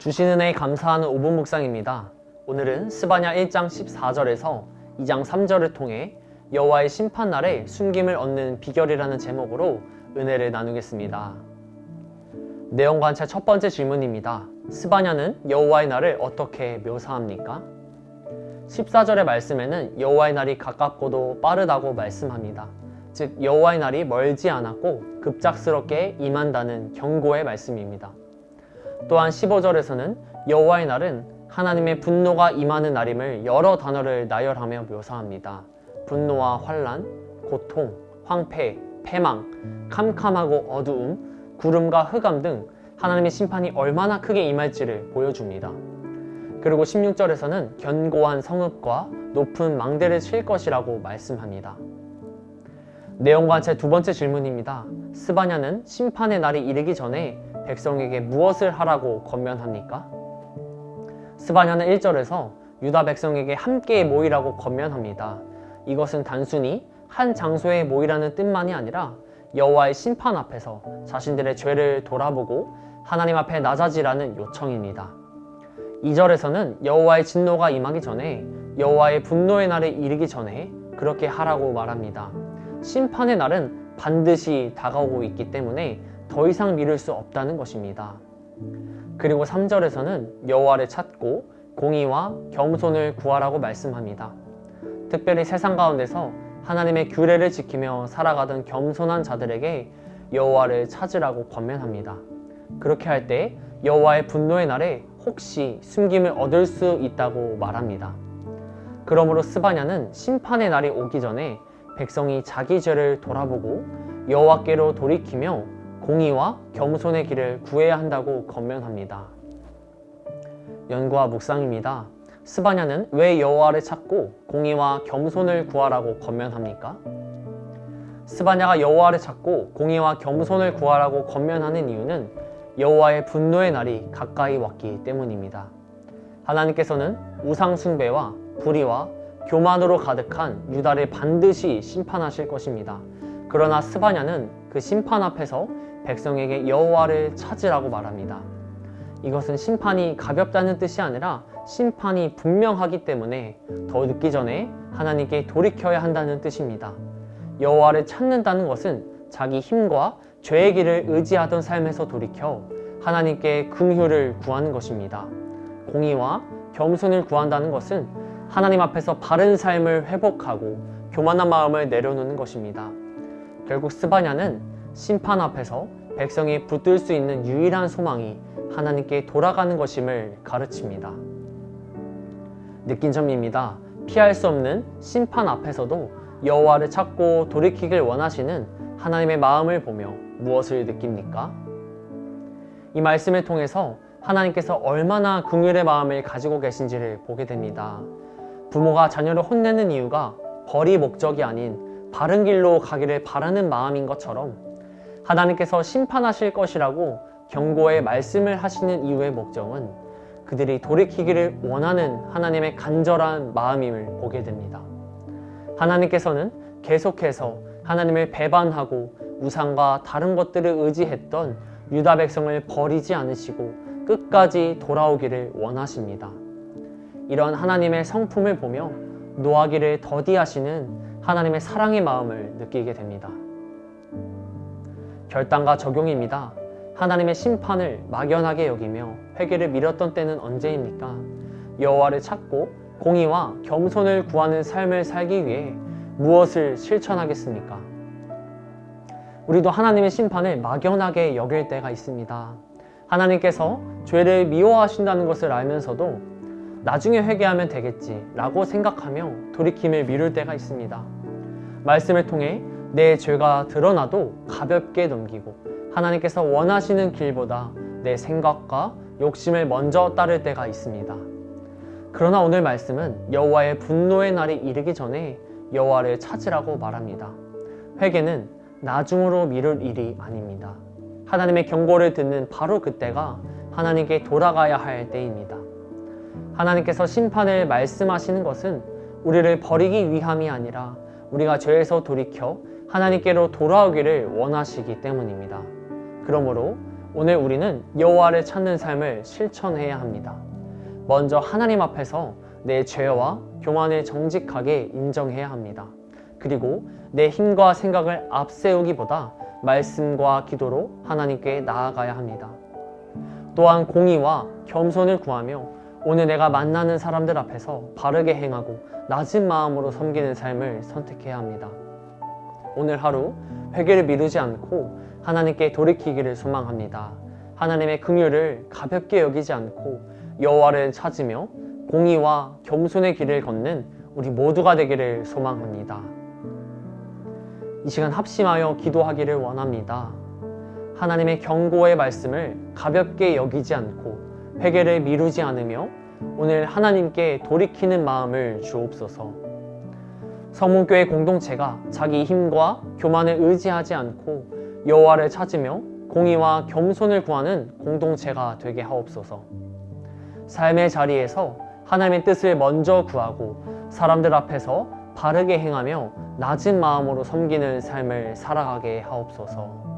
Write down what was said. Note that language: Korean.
주시는 애 감사하는 5분 묵상입니다. 오늘은 스바냐 1장 14절에서 2장 3절을 통해 여호와의 심판날에 숨김을 얻는 비결이라는 제목으로 은혜를 나누겠습니다. 내용 관찰 첫 번째 질문입니다. 스바냐는 여호와의 날을 어떻게 묘사합니까? 14절의 말씀에는 여호와의 날이 가깝고도 빠르다고 말씀합니다. 즉 여호와의 날이 멀지 않았고 급작스럽게 임한다는 경고의 말씀입니다. 또한 15절에서는 여호와의 날은 하나님의 분노가 임하는 날임을 여러 단어를 나열하며 묘사합니다. 분노와 환난, 고통, 황폐, 패망, 캄캄하고 어두움, 구름과 흑암 등 하나님의 심판이 얼마나 크게 임할지를 보여줍니다. 그리고 16절에서는 견고한 성읍과 높은 망대를 칠 것이라고 말씀합니다. 내용과 제 두 번째 질문입니다. 스바냐는 심판의 날이 이르기 전에 백성에게 무엇을 하라고 권면합니까? 스바냐는 1절에서 유다 백성에게 함께 모이라고 권면합니다. 이것은 단순히 한 장소에 모이라는 뜻만이 아니라 여호와의 심판 앞에서 자신들의 죄를 돌아보고 하나님 앞에 낮아지라는 요청입니다. 2절에서는 여호와의 진노가 임하기 전에 여호와의 분노의 날이 이르기 전에 그렇게 하라고 말합니다. 심판의 날은 반드시 다가오고 있기 때문에 더 이상 미룰 수 없다는 것입니다. 그리고 3절에서는 여호와를 찾고 공의와 겸손을 구하라고 말씀합니다. 특별히 세상 가운데서 하나님의 규례를 지키며 살아가던 겸손한 자들에게 여호와를 찾으라고 권면합니다. 그렇게 할 때 여호와의 분노의 날에 혹시 숨김을 얻을 수 있다고 말합니다. 그러므로 스바냐는 심판의 날이 오기 전에 백성이 자기 죄를 돌아보고 여호와께로 돌이키며 공의와 겸손의 길을 구해야 한다고 권면합니다. 연구와 묵상입니다. 스바냐는 왜 여호와를 찾고 공의와 겸손을 구하라고 권면합니까? 스바냐가 여호와를 찾고 공의와 겸손을 구하라고 권면하는 이유는 여호와의 분노의 날이 가까이 왔기 때문입니다. 하나님께서는 우상 숭배와 불의와 교만으로 가득한 유다를 반드시 심판하실 것입니다. 그러나 스바냐는 그 심판 앞에서 백성에게 여호와를 찾으라고 말합니다. 이것은 심판이 가볍다는 뜻이 아니라 심판이 분명하기 때문에 더 늦기 전에 하나님께 돌이켜야 한다는 뜻입니다. 여호와를 찾는다는 것은 자기 힘과 죄의 길을 의지하던 삶에서 돌이켜 하나님께 긍휼을 구하는 것입니다. 공의와 겸손을 구한다는 것은 하나님 앞에서 바른 삶을 회복하고 교만한 마음을 내려놓는 것입니다. 결국 스바냐는 심판 앞에서 백성이 붙들 수 있는 유일한 소망이 하나님께 돌아가는 것임을 가르칩니다. 느낀 점입니다. 피할 수 없는 심판 앞에서도 여호와를 찾고 돌이키길 원하시는 하나님의 마음을 보며 무엇을 느낍니까? 이 말씀을 통해서 하나님께서 얼마나 긍휼의 마음을 가지고 계신지를 보게 됩니다. 부모가 자녀를 혼내는 이유가 벌이 목적이 아닌 바른 길로 가기를 바라는 마음인 것처럼 하나님께서 심판하실 것이라고 경고의 말씀을 하시는 이유의 목적은 그들이 돌이키기를 원하는 하나님의 간절한 마음임을 보게 됩니다. 하나님께서는 계속해서 하나님을 배반하고 우상과 다른 것들을 의지했던 유다 백성을 버리지 않으시고 끝까지 돌아오기를 원하십니다. 이런 하나님의 성품을 보며 노하기를 더디하시는 하나님의 사랑의 마음을 느끼게 됩니다. 결단과 적용입니다. 하나님의 심판을 막연하게 여기며 회개를 미뤘던 때는 언제입니까? 여호와를 찾고 공의와 겸손을 구하는 삶을 살기 위해 무엇을 실천하겠습니까? 우리도 하나님의 심판을 막연하게 여길 때가 있습니다. 하나님께서 죄를 미워하신다는 것을 알면서도 나중에 회개하면 되겠지 라고 생각하며 돌이킴을 미룰 때가 있습니다. 말씀을 통해 내 죄가 드러나도 가볍게 넘기고 하나님께서 원하시는 길보다 내 생각과 욕심을 먼저 따를 때가 있습니다. 그러나 오늘 말씀은 여호와의 분노의 날이 이르기 전에 여호와를 찾으라고 말합니다. 회개는 나중으로 미룰 일이 아닙니다. 하나님의 경고를 듣는 바로 그때가 하나님께 돌아가야 할 때입니다. 하나님께서 심판을 말씀하시는 것은 우리를 버리기 위함이 아니라 우리가 죄에서 돌이켜 하나님께로 돌아오기를 원하시기 때문입니다. 그러므로 오늘 우리는 여호와를 찾는 삶을 실천해야 합니다. 먼저 하나님 앞에서 내 죄와 교만을 정직하게 인정해야 합니다. 그리고 내 힘과 생각을 앞세우기보다 말씀과 기도로 하나님께 나아가야 합니다. 또한 공의와 겸손을 구하며 오늘 내가 만나는 사람들 앞에서 바르게 행하고 낮은 마음으로 섬기는 삶을 선택해야 합니다. 오늘 하루 회개를 미루지 않고 하나님께 돌이키기를 소망합니다. 하나님의 긍휼을 가볍게 여기지 않고 여호와를 찾으며 공의와 겸손의 길을 걷는 우리 모두가 되기를 소망합니다. 이 시간 합심하여 기도하기를 원합니다. 하나님의 경고의 말씀을 가볍게 여기지 않고 회개를 미루지 않으며 오늘 하나님께 돌이키는 마음을 주옵소서. 성문교회 공동체가 자기 힘과 교만을 의지하지 않고 여호와를 찾으며 공의와 겸손을 구하는 공동체가 되게 하옵소서. 삶의 자리에서 하나님의 뜻을 먼저 구하고 사람들 앞에서 바르게 행하며 낮은 마음으로 섬기는 삶을 살아가게 하옵소서.